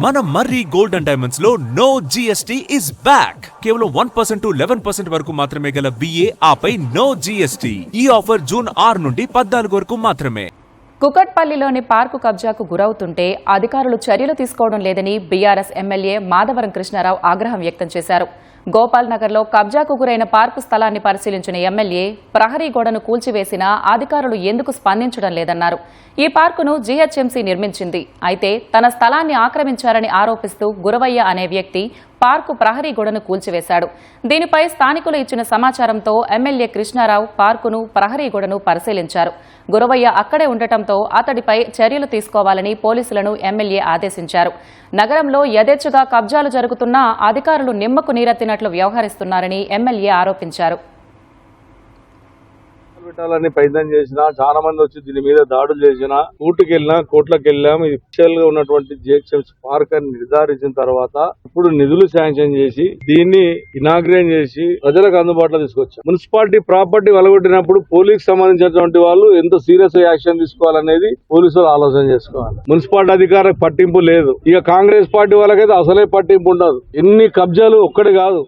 మన మర్రి gold and diamonds లో no GST is back. కేవలం 1% to 11% వరకు మాత్రమే గల VA ఆపై నో జిఎస్టీ. ఈ ఆఫర్ జూన్ 6 నుండి 14 వరకు మాత్రమే. కుకట్పల్లిలోని పార్కు కబ్జాకు గురవుతుంటే అధికారులు చర్యలు తీసుకోవడం లేదని బీఆర్ఎస్ ఎమ్మెల్యే మాధవరం కృష్ణారావు ఆగ్రహం వ్యక్తం చేశారు. గోపాల్ నగర్లో కబ్జాకు గురైన పార్కు స్థలాన్ని పరిశీలించిన ఎమ్మెల్యే ప్రహరీ గోడను కూల్చివేసినా అధికారులు ఎందుకు స్పందించడం లేదన్నారు. ఈ పార్కును జీహెచ్ఎంసీ నిర్మించింది. అయితే తన స్థలాన్ని ఆక్రమించారని ఆరోపిస్తూ గురవయ్య అనే వ్యక్తి పార్కు ప్రహరీ గోడను కూల్చివేశాడు. దీనిపై స్థానికులు ఇచ్చిన సమాచారంతో ఎమ్మెల్యే కృష్ణారావు పార్కును ప్రహరీ గోడను పరిశీలించారు. గురవయ్య అక్కడే ఉండటంతో అతడిపై చర్యలు తీసుకోవాలని పోలీసులను ఎమ్మెల్యే ఆదేశించారు. నగరంలో యథేచ్ఛగా కబ్జాలు జరుగుతున్నా అధికారులు నిమ్మకు నీరెత్తినట్లు వ్యవహరిస్తున్నారని ఎమ్మెల్యే ఆరోపించారు. పెట్టాలని ప్రయత్నం చేసినా చాలా మంది వచ్చి దీని మీద దాడులు చేసినా కోర్టుకి వెళ్ళాం. అఫీషియల్ గా ఉన్నటువంటి జిహెచ్ఎంసీ పార్క్ అని నిర్ధారించిన తర్వాత ఇప్పుడు నిధులు శాంక్షన్ చేసి దీన్ని ఇనాగ్రేట్ చేసి ప్రజలకు అందుబాటులో తీసుకొచ్చాం. మున్సిపాలిటీ ప్రాపర్టీ వెలగొట్టినప్పుడు పోలీస్ సంబంధించినటువంటి వాళ్ళు ఎంత సీరియస్ యాక్షన్ తీసుకోవాలనేది పోలీసులు ఆలోచన చేసుకోవాలి. మున్సిపాలిటీ అధికారులకు పట్టింపు లేదు. ఇక కాంగ్రెస్ పార్టీ వాళ్ళకైతే అసలే పట్టింపు ఉండదు. ఎన్ని కబ్జాలు ఒక్కటి కాదు,